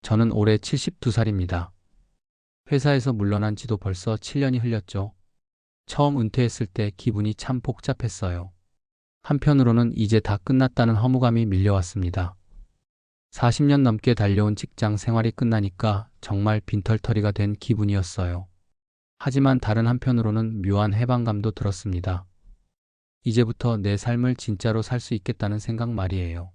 저는 올해 72살입니다. 회사에서 물러난 지도 벌써 7년이 흘렸죠. 처음 은퇴했을 때 기분이 참 복잡했어요. 한편으로는 이제 다 끝났다는 허무감이 밀려왔습니다. 40년 넘게 달려온 직장 생활이 끝나니까 정말 빈털터리가 된 기분이었어요. 하지만 다른 한편으로는 묘한 해방감도 들었습니다. 이제부터 내 삶을 진짜로 살 수 있겠다는 생각 말이에요.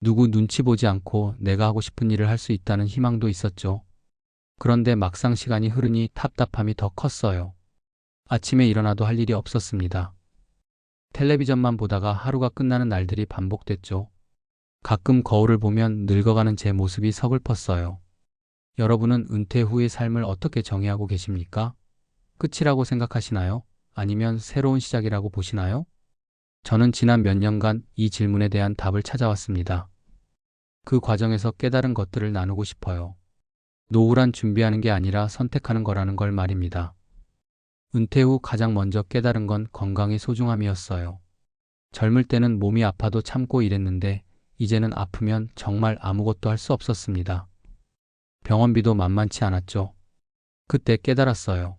누구 눈치 보지 않고 내가 하고 싶은 일을 할 수 있다는 희망도 있었죠. 그런데 막상 시간이 흐르니 답답함이 더 컸어요. 아침에 일어나도 할 일이 없었습니다. 텔레비전만 보다가 하루가 끝나는 날들이 반복됐죠. 가끔 거울을 보면 늙어가는 제 모습이 서글펐어요. 여러분은 은퇴 후의 삶을 어떻게 정의하고 계십니까? 끝이라고 생각하시나요? 아니면 새로운 시작이라고 보시나요? 저는 지난 몇 년간 이 질문에 대한 답을 찾아왔습니다. 그 과정에서 깨달은 것들을 나누고 싶어요. 노후란 준비하는 게 아니라 선택하는 거라는 걸 말입니다. 은퇴 후 가장 먼저 깨달은 건 건강의 소중함이었어요. 젊을 때는 몸이 아파도 참고 일했는데 이제는 아프면 정말 아무것도 할 수 없었습니다. 병원비도 만만치 않았죠. 그때 깨달았어요.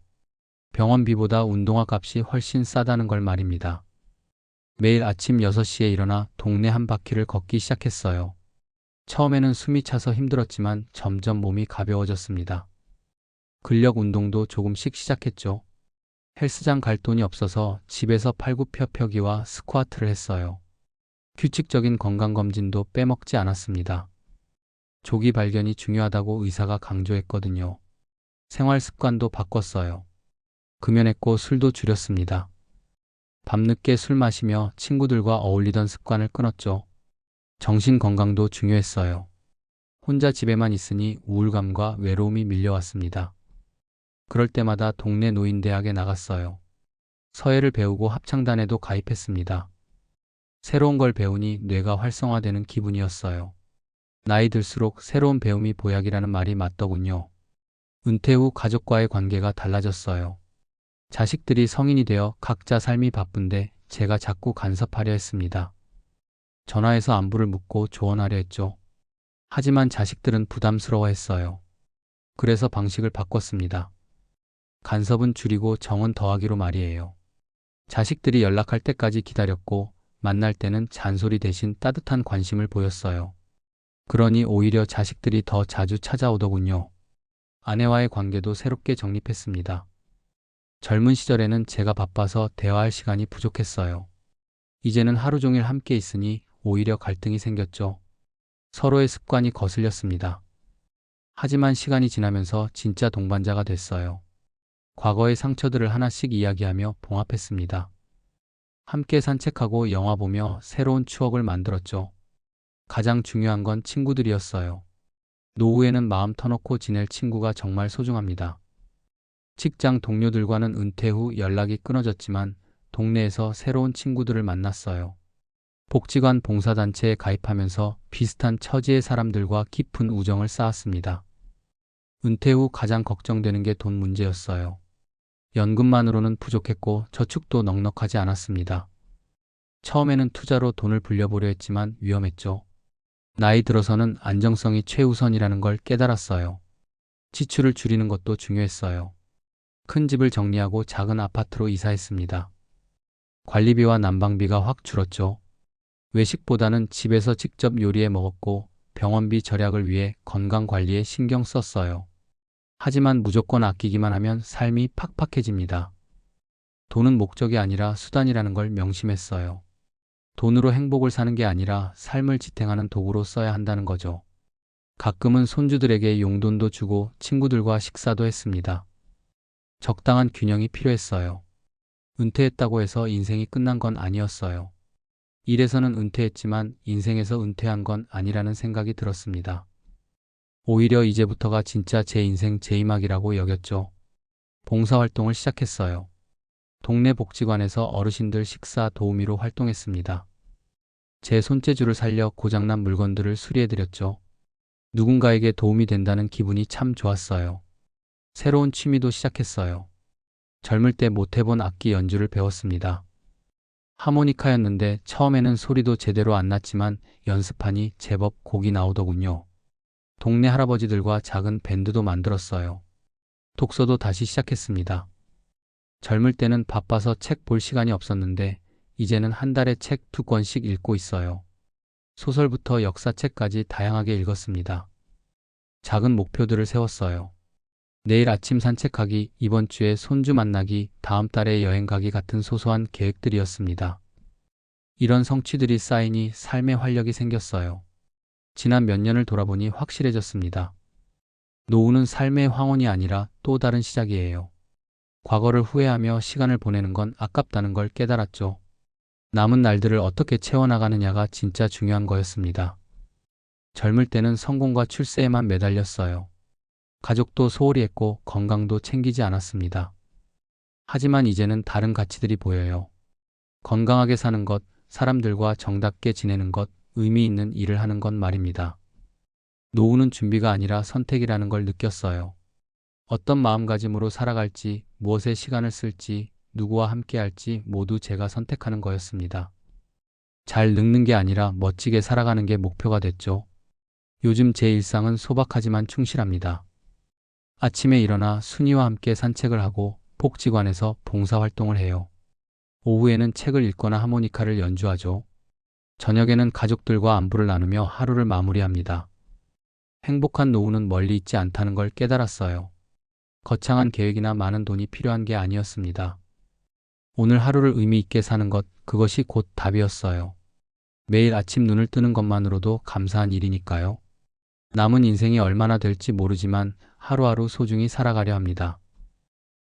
병원비보다 운동화 값이 훨씬 싸다는 걸 말입니다. 매일 아침 6시에 일어나 동네 한 바퀴를 걷기 시작했어요. 처음에는 숨이 차서 힘들었지만 점점 몸이 가벼워졌습니다. 근력 운동도 조금씩 시작했죠. 헬스장 갈 돈이 없어서 집에서 팔굽혀펴기와 스쿼트를 했어요. 규칙적인 건강검진도 빼먹지 않았습니다. 조기 발견이 중요하다고 의사가 강조했거든요. 생활 습관도 바꿨어요. 금연했고 술도 줄였습니다. 밤늦게 술 마시며 친구들과 어울리던 습관을 끊었죠. 정신 건강도 중요했어요. 혼자 집에만 있으니 우울감과 외로움이 밀려왔습니다. 그럴 때마다 동네 노인대학에 나갔어요. 서예를 배우고 합창단에도 가입했습니다. 새로운 걸 배우니 뇌가 활성화되는 기분이었어요. 나이 들수록 새로운 배움이 보약이라는 말이 맞더군요. 은퇴 후 가족과의 관계가 달라졌어요. 자식들이 성인이 되어 각자 삶이 바쁜데 제가 자꾸 간섭하려 했습니다. 전화해서 안부를 묻고 조언하려 했죠. 하지만 자식들은 부담스러워했어요. 그래서 방식을 바꿨습니다. 간섭은 줄이고 정은 더하기로 말이에요. 자식들이 연락할 때까지 기다렸고 만날 때는 잔소리 대신 따뜻한 관심을 보였어요. 그러니 오히려 자식들이 더 자주 찾아오더군요. 아내와의 관계도 새롭게 정립했습니다. 젊은 시절에는 제가 바빠서 대화할 시간이 부족했어요. 이제는 하루 종일 함께 있으니 오히려 갈등이 생겼죠. 서로의 습관이 거슬렸습니다. 하지만 시간이 지나면서 진짜 동반자가 됐어요. 과거의 상처들을 하나씩 이야기하며 봉합했습니다. 함께 산책하고 영화 보며 새로운 추억을 만들었죠. 가장 중요한 건 친구들이었어요. 노후에는 마음 터놓고 지낼 친구가 정말 소중합니다. 직장 동료들과는 은퇴 후 연락이 끊어졌지만 동네에서 새로운 친구들을 만났어요. 복지관 봉사단체에 가입하면서 비슷한 처지의 사람들과 깊은 우정을 쌓았습니다. 은퇴 후 가장 걱정되는 게 돈 문제였어요. 연금만으로는 부족했고 저축도 넉넉하지 않았습니다. 처음에는 투자로 돈을 불려보려 했지만 위험했죠. 나이 들어서는 안정성이 최우선이라는 걸 깨달았어요. 지출을 줄이는 것도 중요했어요. 큰 집을 정리하고 작은 아파트로 이사했습니다. 관리비와 난방비가 확 줄었죠. 외식보다는 집에서 직접 요리해 먹었고 병원비 절약을 위해 건강관리에 신경 썼어요. 하지만 무조건 아끼기만 하면 삶이 팍팍해집니다. 돈은 목적이 아니라 수단이라는 걸 명심했어요. 돈으로 행복을 사는 게 아니라 삶을 지탱하는 도구로 써야 한다는 거죠. 가끔은 손주들에게 용돈도 주고 친구들과 식사도 했습니다. 적당한 균형이 필요했어요. 은퇴했다고 해서 인생이 끝난 건 아니었어요. 일에서는 은퇴했지만 인생에서 은퇴한 건 아니라는 생각이 들었습니다. 오히려 이제부터가 진짜 제 인생 제이막이라고 여겼죠. 봉사활동을 시작했어요. 동네 복지관에서 어르신들 식사 도우미로 활동했습니다. 제 손재주를 살려 고장난 물건들을 수리해드렸죠. 누군가에게 도움이 된다는 기분이 참 좋았어요. 새로운 취미도 시작했어요. 젊을 때 못해본 악기 연주를 배웠습니다. 하모니카였는데 처음에는 소리도 제대로 안 났지만 연습하니 제법 곡이 나오더군요. 동네 할아버지들과 작은 밴드도 만들었어요. 독서도 다시 시작했습니다. 젊을 때는 바빠서 책 볼 시간이 없었는데 이제는 한 달에 책 2권씩 읽고 있어요. 소설부터 역사책까지 다양하게 읽었습니다. 작은 목표들을 세웠어요. 내일 아침 산책하기, 이번 주에 손주 만나기, 다음 달에 여행 가기 같은 소소한 계획들이었습니다. 이런 성취들이 쌓이니 삶의 활력이 생겼어요. 지난 몇 년을 돌아보니 확실해졌습니다. 노후는 삶의 황혼이 아니라 또 다른 시작이에요. 과거를 후회하며 시간을 보내는 건 아깝다는 걸 깨달았죠. 남은 날들을 어떻게 채워나가느냐가 진짜 중요한 거였습니다. 젊을 때는 성공과 출세에만 매달렸어요. 가족도 소홀히 했고 건강도 챙기지 않았습니다. 하지만 이제는 다른 가치들이 보여요. 건강하게 사는 것, 사람들과 정답게 지내는 것, 의미 있는 일을 하는 것 말입니다. 노후는 준비가 아니라 선택이라는 걸 느꼈어요. 어떤 마음가짐으로 살아갈지, 무엇에 시간을 쓸지, 누구와 함께 할지 모두 제가 선택하는 거였습니다. 잘 늙는 게 아니라 멋지게 살아가는 게 목표가 됐죠. 요즘 제 일상은 소박하지만 충실합니다. 아침에 일어나 순이와 함께 산책을 하고 복지관에서 봉사활동을 해요. 오후에는 책을 읽거나 하모니카를 연주하죠. 저녁에는 가족들과 안부를 나누며 하루를 마무리합니다. 행복한 노후는 멀리 있지 않다는 걸 깨달았어요. 거창한 계획이나 많은 돈이 필요한 게 아니었습니다. 오늘 하루를 의미 있게 사는 것, 그것이 곧 답이었어요. 매일 아침 눈을 뜨는 것만으로도 감사한 일이니까요. 남은 인생이 얼마나 될지 모르지만 하루하루 소중히 살아가려 합니다.